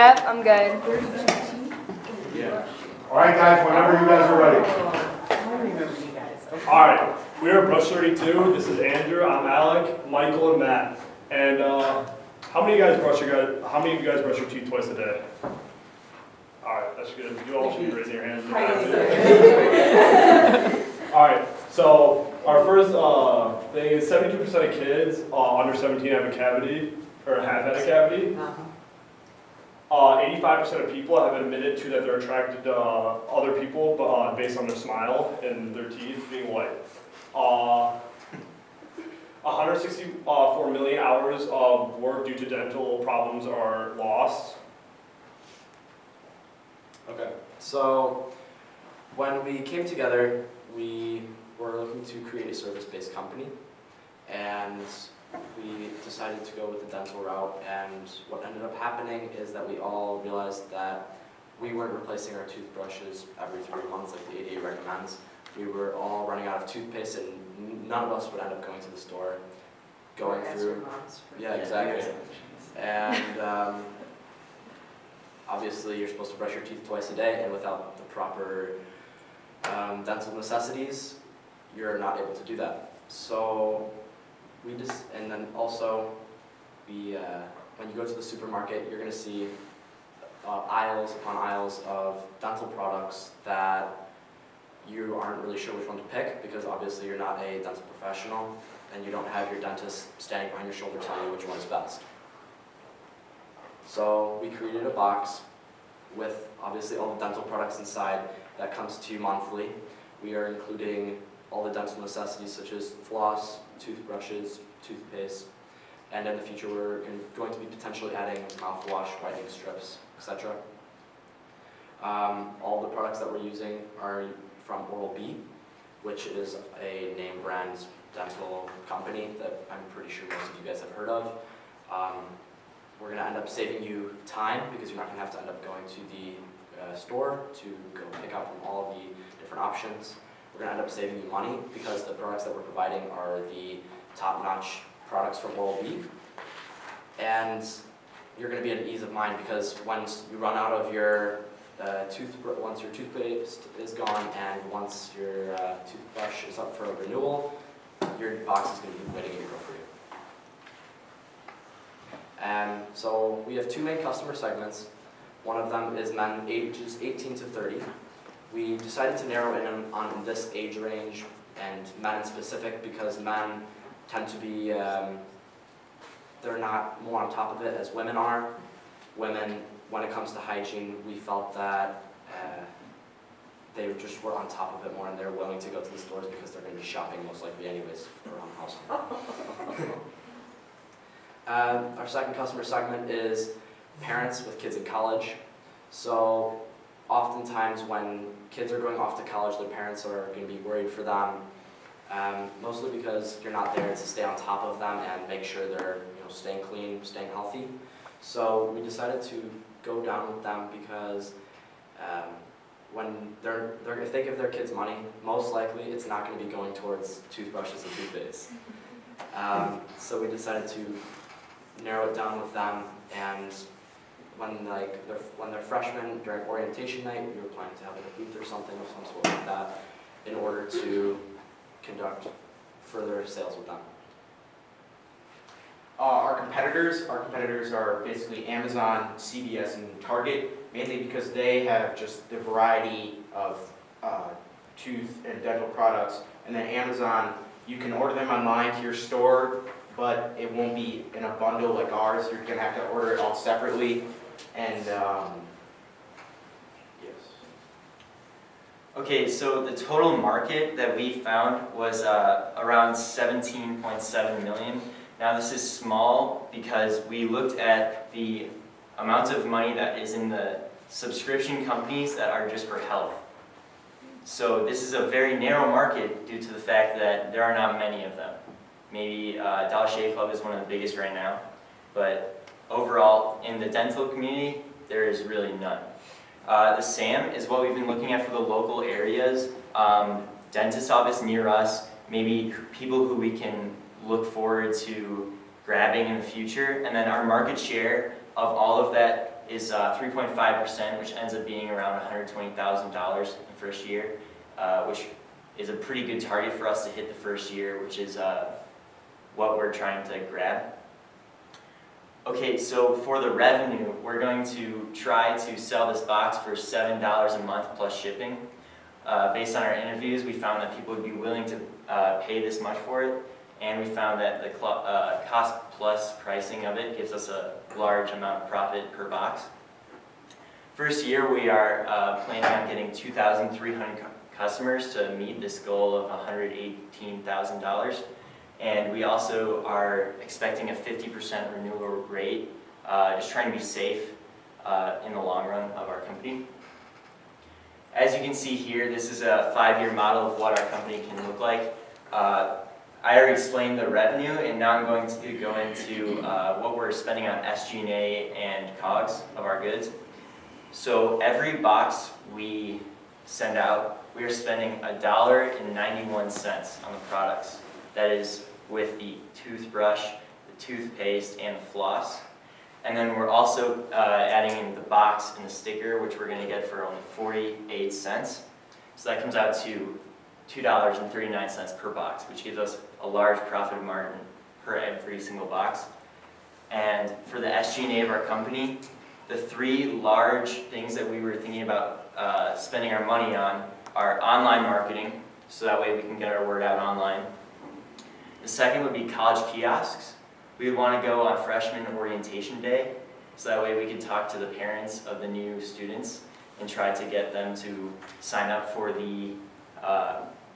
Yep, I'm good. Yeah. All right, guys, whenever you guys are ready. All right, we are Brush 32. This is Andrew. I'm Alec, Michael, and Matt. And how many of you guys brush your teeth twice a day? All right, that's good. You all should be raising your hands. All right, so our first thing is 72% of kids under 17 have a cavity or have had a cavity. 85% of people have admitted to that they're attracted to other people based on their smile and their teeth being white. 164 million hours of work due to dental problems are lost. Okay, so when we came together, we were looking to create a service-based company, and we decided to go with the dental route, and what ended up happening is that we all realized that we weren't replacing our toothbrushes every 3 months like the ADA recommends. We were all running out of toothpaste, and none of us would end up going to the store, going through. Yeah, exactly. And obviously, you're supposed to brush your teeth twice a day, and without the proper dental necessities, you're not able to do that. So and then also, when you go to the supermarket, you're going to see aisles upon aisles of dental products that you aren't really sure which one to pick, because obviously you're not a dental professional, and you don't have your dentist standing behind your shoulder telling you which one is best. So we created a box with obviously all the dental products inside that comes to you monthly. We are including all the dental necessities such as floss, toothbrushes, toothpaste, and in the future we're going to be potentially adding mouthwash, whitening strips, etc. All the products that we're using are from Oral-B, which is a name brand dental company that I'm pretty sure most of you guys have heard of. We're going to end up saving you time, because you're not going to have to end up going to the store to go pick out from all of the different options. We're going to end up saving you money, because the products that we're providing are the top-notch products from Oral-B. And you're going to be at ease of mind, because once you run out of your once your toothpaste is gone and once your toothbrush is up for a renewal, your box is going to be waiting in your room for you. And so we have two main customer segments. One of them is men ages 18 to 30. We decided to narrow in on this age range and men in specific, because men tend to be, they're not more on top of it as women are. Women, when it comes to hygiene, we felt that they just were on top of it more, and they're willing to go to the stores because they're going to be shopping most likely anyways around the house. Our second customer segment is parents with kids in college. So oftentimes when kids are going off to college, their parents are going to be worried for them, mostly because you're not there to stay on top of them and make sure they're staying clean, staying healthy. So we decided to go down with them because when if they give their kids money, most likely it's not going to be going towards toothbrushes and toothpaste. So we decided to narrow it down with them, and when they're freshmen during orientation night, we were planning to have a booth or something of some sort like that in order to conduct further sales with them. Our competitors are basically Amazon, CVS, and Target, mainly because they have just the variety of tooth and dental products. And then Amazon, you can order them online to your store, but it won't be in a bundle like ours. You're going to have to order it all separately. And yes. Okay, so the total market that we found was around 17.7 million. Now this is small because we looked at the amount of money that is in the subscription companies that are just for health. So this is a very narrow market due to the fact that there are not many of them. Maybe Dollar Shave Club is one of the biggest right now, but overall in the dental community there is really none. The SAM is what we've been looking at for the local areas, dentist office near us, maybe people who we can look forward to grabbing in the future, and then our market share of all of that is 3.5%, which ends up being around $120,000 in the first year, which is a pretty good target for us to hit the first year, which is what we're trying to grab. Okay, so for the revenue, we're going to try to sell this box for $7 a month plus shipping. Based on our interviews, we found that people would be willing to pay this much for it, and we found that the cost plus pricing of it gives us a large amount of profit per box. First year, we are planning on getting 2,300 customers to meet this goal of $118,000. And we also are expecting a 50% renewal rate, just trying to be safe in the long run of our company. As you can see here, this is a 5-year model of what our company can look like. I already explained the revenue, and now I'm going to go into what we're spending on SG&A and COGS of our goods. So every box we send out, we are spending $1.91 on the products. That is with the toothbrush, the toothpaste, and the floss. And then we're also adding in the box and the sticker, which we're going to get for only 48 cents. So that comes out to $2.39 per box, which gives us a large profit margin per every single box. And for the SG&A of our company, the 3 large things that we were thinking about spending our money on are online marketing, so that way we can get our word out online. The second would be college kiosks. We would want to go on freshman orientation day, so that way we can talk to the parents of the new students and try to get them to sign up for the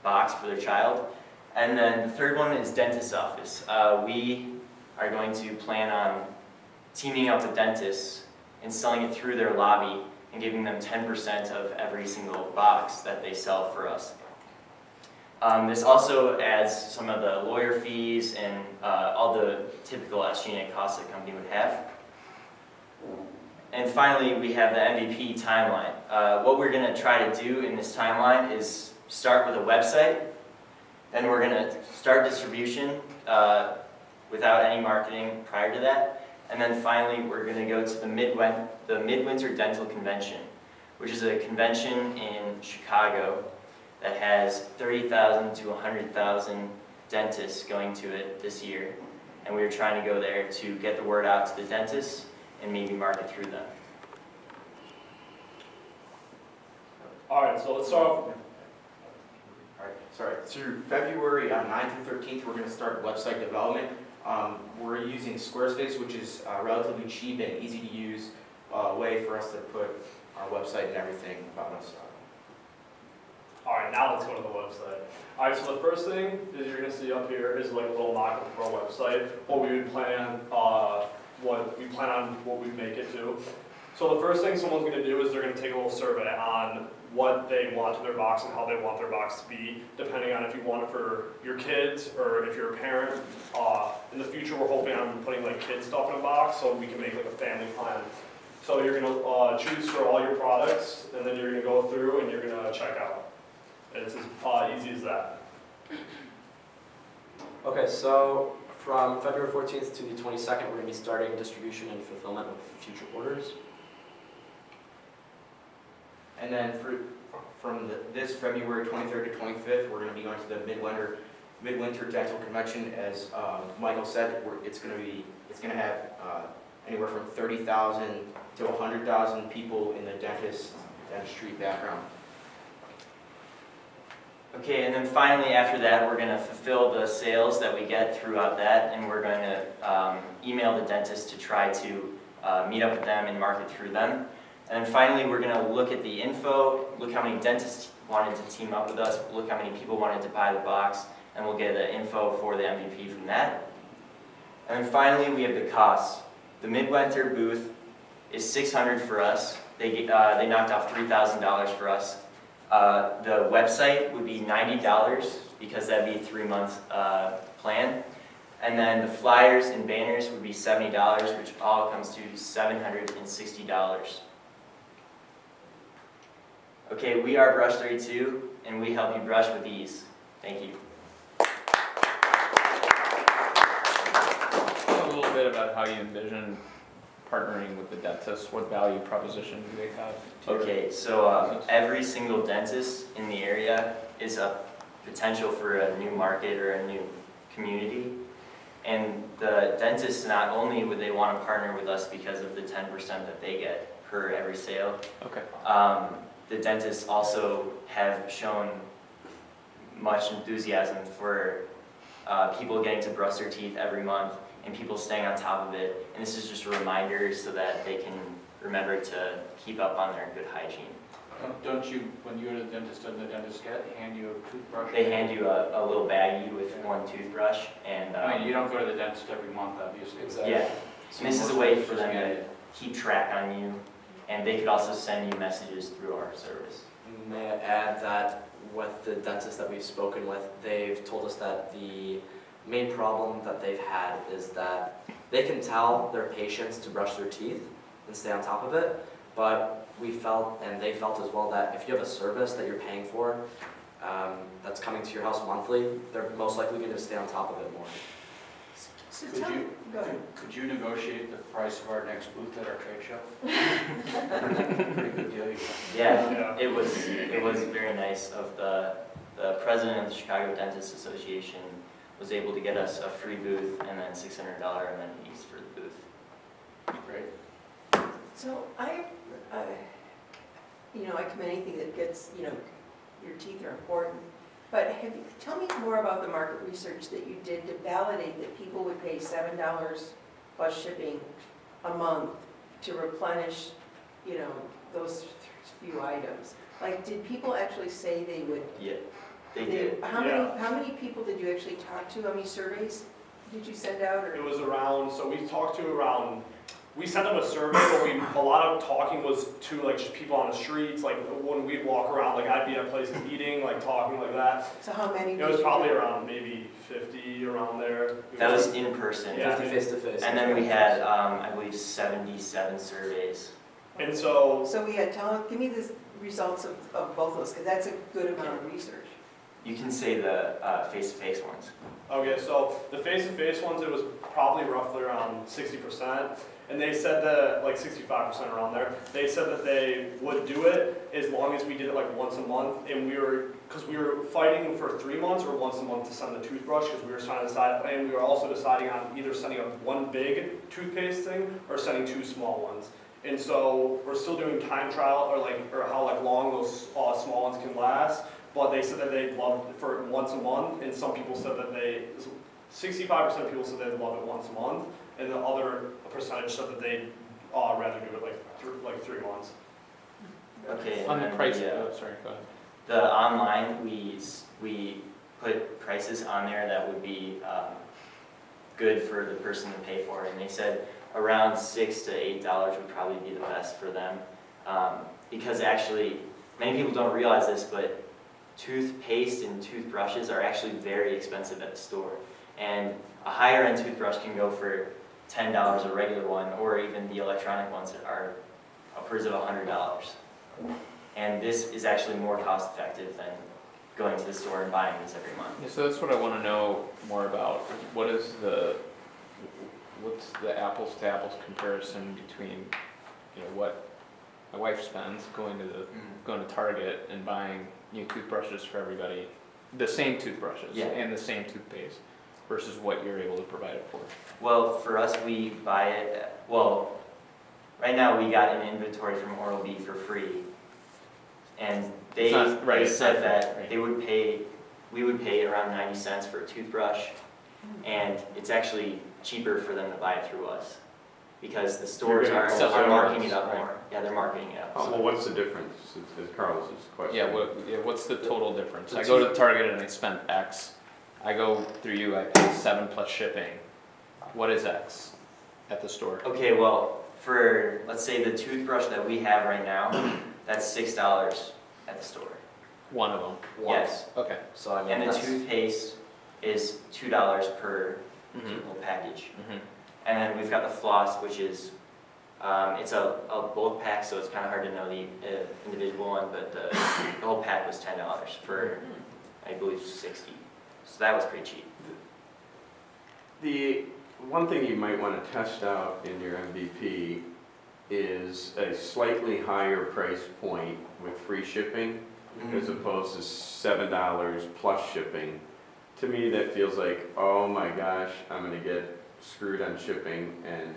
box for their child. And then the third one is dentist's office. We are going to plan on teaming up with dentists and selling it through their lobby and giving them 10% of every single box that they sell for us. This also adds some of the lawyer fees and all the typical SG&A costs that a company would have. And finally, we have the MVP timeline. What we're going to try to do in this timeline is start with a website, then we're going to start distribution without any marketing prior to that, and then finally we're going to go to the Midwinter Dental Convention, which is a convention in Chicago that has 30,000 to 100,000 dentists going to it this year. And we are trying to go there to get the word out to the dentists and maybe market through them. All right, so let's start off. All right, sorry. Through February 9th through 13th, we're going to start website development. We're using Squarespace, which is a relatively cheap and easy to use way for us to put our website and everything about us. All right, now let's go to the website. All right, so the first thing that you're going to see up here is like a little mock-up of our website, what we would plan, what we make it to. So the first thing someone's going to do is they're going to take a little survey on what they want to their box and how they want their box to be, depending on if you want it for your kids or if you're a parent. In the future, we're hoping on putting like kid stuff in a box so we can make like a family plan. So you're going to choose for all your products, and then you're going to go through and you're going to check out. It's as easy as that. Okay, so from February 14th to the 22nd, we're going to be starting distribution and fulfillment of future orders. And then from this February 23rd to 25th, we're going to be going to the Midwinter Dental Convention. As Michael said, it's going to have anywhere from 30,000 to 100,000 people in the dentistry background. Okay, and then finally after that, we're going to fulfill the sales that we get throughout that, and we're going to email the dentist to try to meet up with them and market through them. And then finally, we're going to look at the info, look how many dentists wanted to team up with us, look how many people wanted to buy the box, and we'll get the info for the MVP from that. And then finally, we have the costs. The Midwinter booth is $600 for us. They knocked off $3,000 for us. The website would be $90 because that'd be a 3-month plan. And then the flyers and banners would be $70, which all comes to $760. Okay, we are Brush 32, and we help you brush with ease. Thank you. A little bit about how you envision partnering with the dentist? What value proposition do they have? to your Okay, so business? every single dentist in the area is a potential for a new market or a new community. And the dentists, not only would they want to partner with us because of the 10% that they get per every sale, Okay. the dentists also have shown much enthusiasm for people getting to brush their teeth every month and people staying on top of it. And this is just a reminder so that they can remember to keep up on their good hygiene. Don't you, when you go to the dentist, doesn't the dentist hand you a toothbrush? They hand you a little baggie with one toothbrush and I mean, you don't go to the dentist every month, obviously. yeah. And this is a way for them to keep track on you, and they could also send you messages through our service. May I add that with the dentists that we've spoken with, they've told us that the main problem that they've had is that they can tell their patients to brush their teeth and stay on top of it, but we felt, and they felt as well, that if you have a service that you're paying for, that's coming to your house monthly, they're most likely going to stay on top of it more. So Could tell me, you, go ahead. could you negotiate the price of our next booth at our trade show? Pretty good deal you got. Yeah. It was very nice of the president of the Chicago Dentists Association was able to get us a free booth and then $600 amenities for the booth. Great. So I commend anything that gets, your teeth are important. But tell me more about the market research that you did to validate that people would pay $7 plus shipping a month to replenish, those few items. Like, did people actually say they would? Yeah, they did. Yeah. How many people did you actually talk to? How many surveys did you send out? It Or was around, so we talked to around, we sent them a survey, but a lot of talking was to like just people on the streets, like when we'd walk around, like I'd be at places eating, like talking like that. so how many? It did was you probably do? around maybe 50 around there. That was in person. Yeah. 50 face-to-face. And then we had, I believe, 77 surveys. And so, So we had, give me the results of both of those, because that's a good amount of research. You can say the face-to-face ones. okay, so the face-to-face ones, it was probably roughly around 60%. And they said that, like 65% around there, they said that they would do it as long as we did it like once a month. And because we were fighting for 3 months or once a month to send the toothbrush, because we were trying to decide, and we were also deciding on either sending up one big toothpaste thing or sending 2 small ones. And so we're still doing time trial or how long those small ones can last. But they said that they'd love it for once a month, and some people said that 65% of people said they'd love it once a month, and the other percentage said that they'd rather do it like 3 months. Okay. On and the then price, the, sorry, go ahead. The online, we put prices on there that would be good for the person to pay for, and they said around $6 to $8 would probably be the best for them, because actually many people don't realize this, but toothpaste and toothbrushes are actually very expensive at the store, and a higher end toothbrush can go for $10 a regular one, or even the electronic ones that are upwards of $100. And this is actually more cost effective than going to the store and buying these every month. Yeah, so that's what I want to know more about. What's the apples to apples comparison between, what my wife spends going to Target and buying new toothbrushes for everybody, the same toothbrushes Yeah. and the same toothpaste, versus what you're able to provide it for? Well, for us, we buy it, right now we got an inventory from Oral-B for free. And they said that we would pay around 90 cents for a toothbrush, and it's actually cheaper for them to buy it through us, because the stores You're are gonna sell marking it it, up right. more. Yeah, they're marketing it up. Oh, well, what's the difference, is Carlos's question? Yeah, what's the total difference? The I go to Target and I spend X. I go through you, I pay 7 plus shipping. What is X at the store? Okay, well, for, let's say the toothbrush that we have right now, that's $6 at the store. One of them. One. Yes. Okay. So I mean, And the that's, toothpaste is $2 per Mm-hmm. little package. Mm-hmm. And then we've got the floss, which is, it's a bulk pack, so it's kind of hard to know the individual one, but the whole pack was $10 for, I believe, 60. So that was pretty cheap. One thing you might want to test out in your MVP is a slightly higher price point with free shipping as opposed to $7 plus shipping. To me, that feels like, oh my gosh, I'm gonna get screwed on shipping, and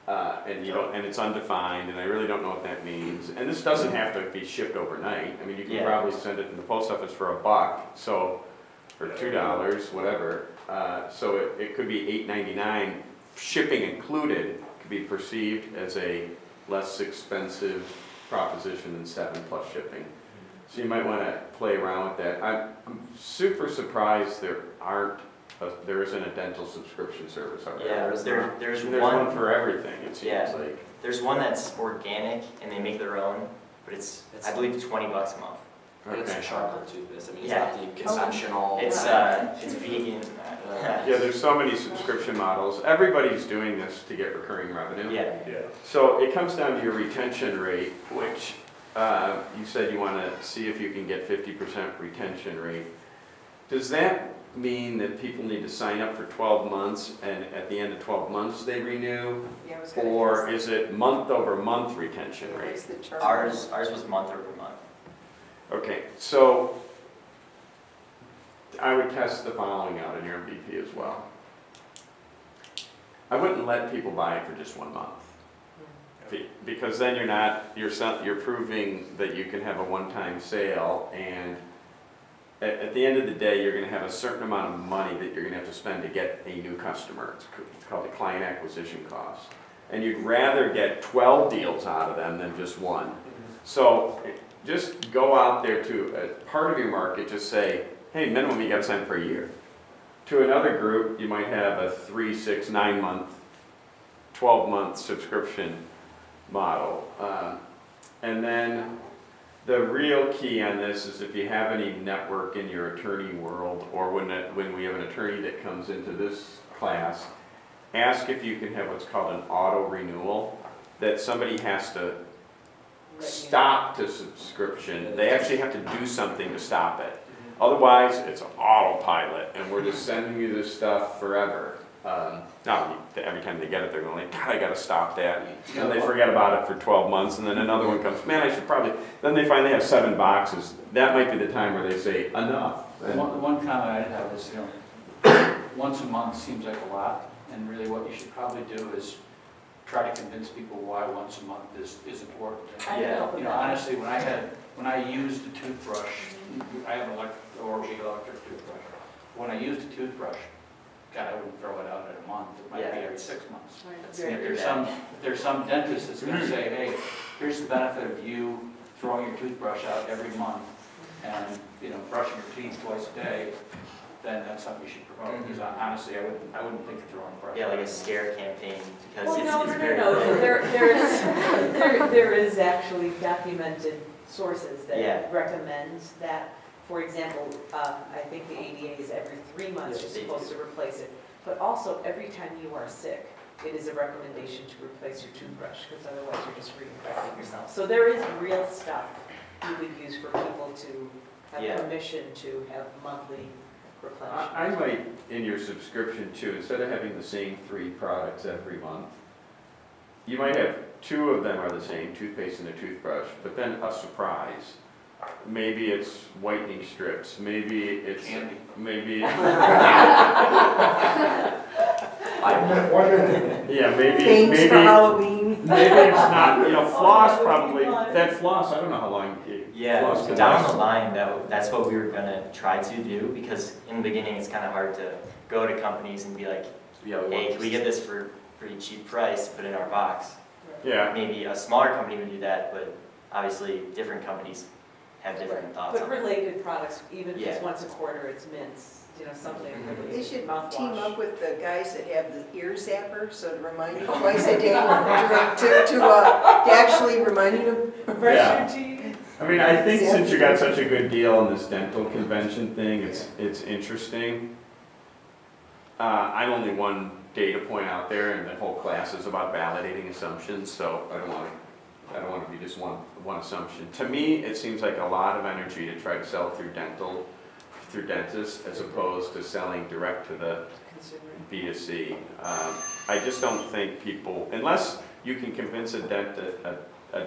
and it's undefined, and I really don't know what that means. And this doesn't have to be shipped overnight. I mean, you can Yeah. probably send it in the post office for $1, so, or $2, whatever. So it could be $8.99, shipping included, could be perceived as a less expensive proposition than 7 plus shipping. So you might want to play around with that. I'm super surprised there isn't a dental subscription service out there. Yeah, there's There's one, one for everything, it seems Yeah. like. there's one that's organic and they make their own, but it's I believe $20 a month. And it's a Okay. charcoal toothpaste. I mean, it's Yeah. not the conventional. It's vegan. Yeah, there's so many subscription models. Everybody's doing this to get recurring revenue. Yeah. Yeah. So it comes down to your retention rate, which you said you want to see if you can get 50% retention rate. Does that mean that people need to sign up for 12 months and at the end of 12 months they renew? Yeah, I was gonna Or ask, is it month over month retention what rate? is the term? Ours was month over month. Okay, so I would test the following out in your MVP as well. I wouldn't let people buy it for just 1 month. Because then you're proving that you can have a one-time sale, and at the end of the day, you're gonna have a certain amount of money that you're gonna have to spend to get a new customer. It's called the client acquisition cost. And you'd rather get 12 deals out of them than just one. So just go out there to a part of your market, just say, hey, minimum you gotta sign for a year. To another group, you might have a 3, 6, 9 month, 12-month subscription model. And then the real key on this is if you have any network in your attorney world, or when we have an attorney that comes into this class, ask if you can have what's called an auto renewal, that somebody has to stop the subscription. They actually have to do something to stop it. Otherwise, it's autopilot, and we're just sending you this stuff forever. Now, every time they get it, they're going like, God, I gotta stop that. And they forget about it for 12 months, and then another one comes, man, I should probably, then they finally have 7 boxes. That might be the time where they say, enough. And- One comment I'd have is, once a month seems like a lot, and really what you should probably do is try to convince people why once a month is important. I don't know. Honestly, when I used a toothbrush, I have an electric toothbrush. When I used a toothbrush, God, I wouldn't throw it out in a month, it might be every 6 months. If there's some dentist that's gonna say, hey, here's the benefit of you throwing your toothbrush out every month and, brushing your teeth twice a day, then that's something you should promote, because honestly, I wouldn't think of throwing a brush. Yeah, like a scare campaign, because Well, it's very. no. There is actually documented sources Yeah. that recommend that. For example, I think the ADA is every 3 months Yes, you're they supposed to replace it. But also, every time you are sick, it is a recommendation to replace your toothbrush, because otherwise you're just reinfecting yourself. So there is real stuff you would use for people to Yeah. have permission to have monthly replenishment. I might, in your subscription too, instead of having the same 3 products every month, you might have 2 of them are the same, toothpaste and a toothbrush, but then a surprise. Maybe it's whitening strips, maybe it's, Candy. maybe, I yeah, maybe, Things for Halloween. maybe it's not, floss probably, that floss, I don't know how long Yeah, floss can down last. the line, that's what we were gonna try to do, because in the beginning, it's kind of hard to go to companies and be like, hey, can we get this for pretty cheap price to put in our box? Yeah, Maybe a smaller company would do that, but obviously, different companies have different thoughts But on it. related products, even if it's Yeah. once a quarter, it's mints, something really. They should mouthwash. team up with the guys that have the ear zapper, so to remind you twice a day, to actually remind you to brush Yeah. your teeth. I mean, I think since you got such a good deal on this dental convention thing, it's interesting. I'm only one data point out there, and the whole class is about validating assumptions, so I don't want to be just one assumption. To me, it seems like a lot of energy to try to sell through dental through dentists as opposed to selling direct to the Consumer. B2C. I just don't think people, unless you can convince a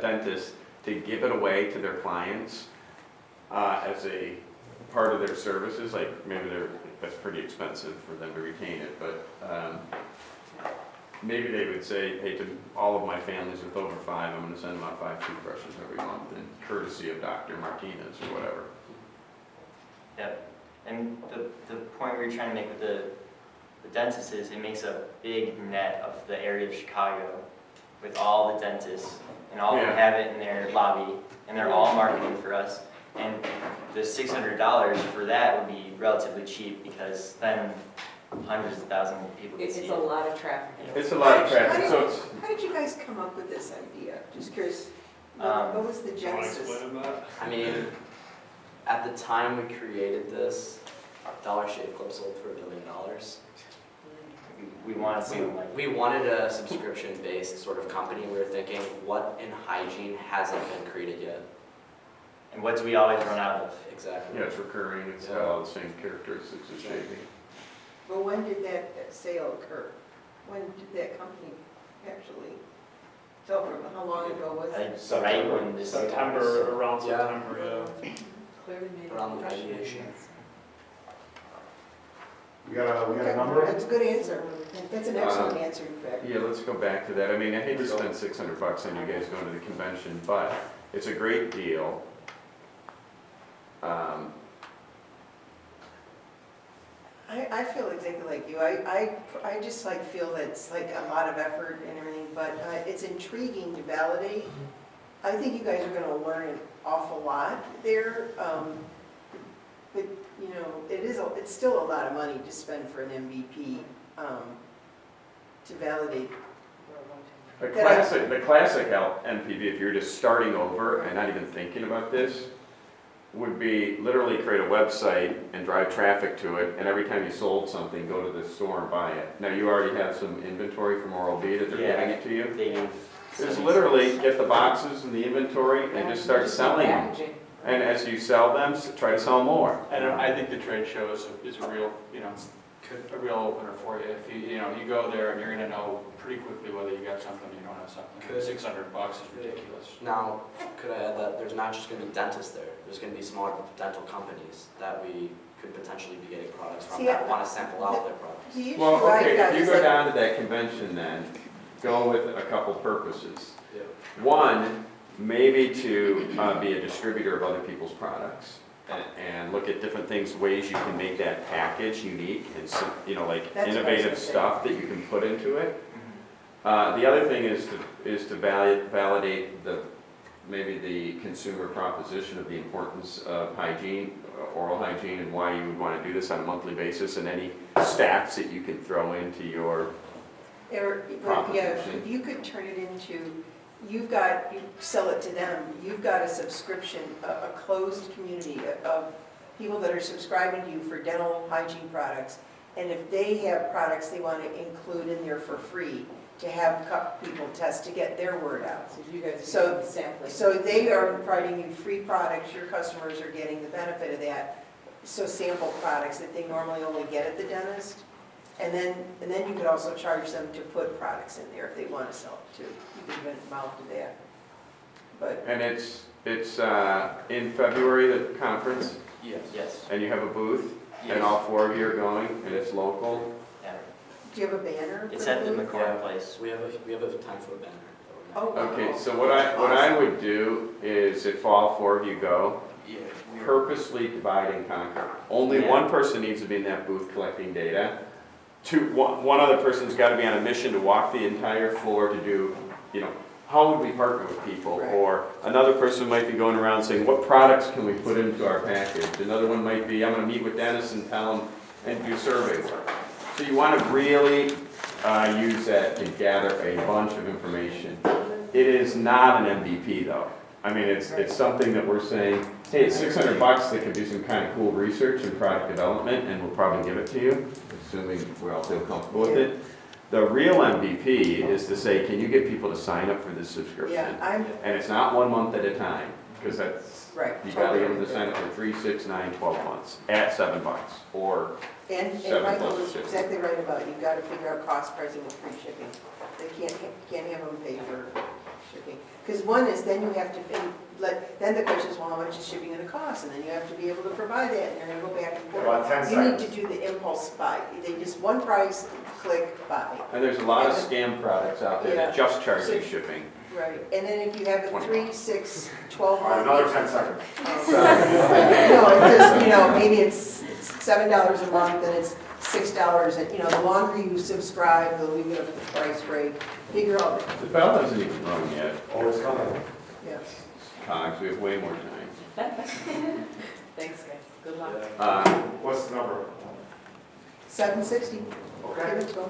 dentist to give it away to their clients as a part of their services, like maybe that's pretty expensive for them to retain it, but maybe they would say, hey, to all of my families with over 5, I'm gonna send them out 5 toothbrushes every month in courtesy of Dr. Martinez or whatever. Yep, and the point we were trying to make with the dentist is it makes a big net of the area of Chicago with all the dentists, and all of them Yeah. have it in their lobby, and they're all marketing for us. And the $600 for that would be relatively cheap, because then hundreds of thousands of people can It's see a it. lot of traffic. It's a lot of traffic, so it's, How did you guys come up with this idea? Just curious, Um, what was the Do you want to genesis? explain that? I mean, at the time we created this, Dollar Shave Club sold for $1 billion. We wanted something like We wanted a subscription-based sort of company. We were thinking, what in hygiene hasn't been created yet? and what do we always run out of? Exactly. yeah, it's recurring, it's got all the same characteristics as shaving. Well, when did that sale occur? When did that company actually sell for, how long ago was Like, it? right when this September, around Yeah. September, yeah. Clearly made Around the impression. radiation. We got a Okay, number? That's a good answer. That's an excellent answer, in fact. Yeah, let's go back to that. I mean, I hate to spend $600 on you guys going to the convention, but it's a great deal. I feel exactly like you. I just like feel that it's like a lot of effort and everything, but it's intriguing to validate. I think you guys are gonna learn an awful lot there. But, you know, it's still a lot of money to spend for an MVP, to validate. The classic MPV, if you're just starting over and not even thinking about this, would be literally create a website and drive traffic to it, and every time you sold something, go to the store and buy it. Now, you already have some inventory from Oral-B that they're Yeah. giving it to you. They give. Just literally get the boxes and the inventory and just start selling them. Packaging. And as you sell them, try to sell more. And I think the trade show is a real, you know, a real opener for you. If you know, you go there and you're gonna know pretty quickly whether you got something or you don't have something. Good. $600 is ridiculous. Now, could I add that there's not just going to be dentists there. There's going to be smaller dental companies that we could potentially be getting products from See, that want to sample out their products. The issue Well, I've okay, got if you is go like, down to that convention then, go with a couple purposes. Yeah. One, maybe to be a distributor of other people's products and look at different things, ways you can make that package unique and some, you know, like That's what I was innovative gonna say. stuff that you can put into it. The other thing is to validate maybe the consumer proposition of the importance of hygiene, oral hygiene, and why you would want to do this on a monthly basis, and any stats that you can throw into your but yeah, if you could turn it into, you sell it to them, you've got a subscription, a closed community of people that are subscribing to you for dental hygiene products. And if they have products they want to include in there for free, to have people test to get their word out. So you guys So- are sampling. So they are providing you free products, your customers are getting the benefit of that. So sample products that they normally only get at the dentist. And then you could also charge them to put products in there if they want to sell it too. You could even mouth to that. But And it's in February, the conference, Yes. and you have a booth, and Yes. all 4 of you are going, and it's local. Yeah. do you have a banner? It's for at the booth? McCord place. We have a 10-foot banner. Oh, wow. Okay, so what I would do is if all 4 of you go, Yeah. purposely divide and conquer. Only Yeah. one person needs to be in that booth collecting data. One other person's got to be on a mission to walk the entire floor to do, you know, how would we partner with people? Right. Or another person might be going around saying, what products can we put into our package? Another one might be, I'm going to meet with Dennis and tell him and do survey work. So you want to really use that to gather a bunch of information. It is not an MVP though. I mean, it's something that we're saying, hey, it's $600 that could do some kind of cool research and product development, and we'll probably give it to you, assuming we all feel comfortable with it. The real MVP is to say, can you get people to sign up for this subscription? Yeah, And it's not 1 month at a time. because that's, Right. you gotta give them the send it for 3, 6, 9, 12 months at $7, or And $7 Michael plus is shipping. exactly right about, you gotta figure out cost pricing with free shipping. They can't have them pay for shipping. Because one is, then you have to pay, then the question is, well, how much is shipping gonna cost? And then you have to be able to provide that, and you're gonna go back and forth. About 10 You need seconds. to do the impulse buy. They just one price, click, buy. And there's a lot of scam products out there that just charge you shipping. Right. And then if you have a 3, 6, 12 All right, month. another 10 seconds. No, it's just, maybe it's $7 a month and it's $6, and, the longer you subscribe, the leave it up the price break. Figure out, The bell isn't even rung yet. Oh, it's coming. yeah. Cogs, we have way more time. Thanks, guys. Good luck. What's the number? 760. Okay. Give it to 'em.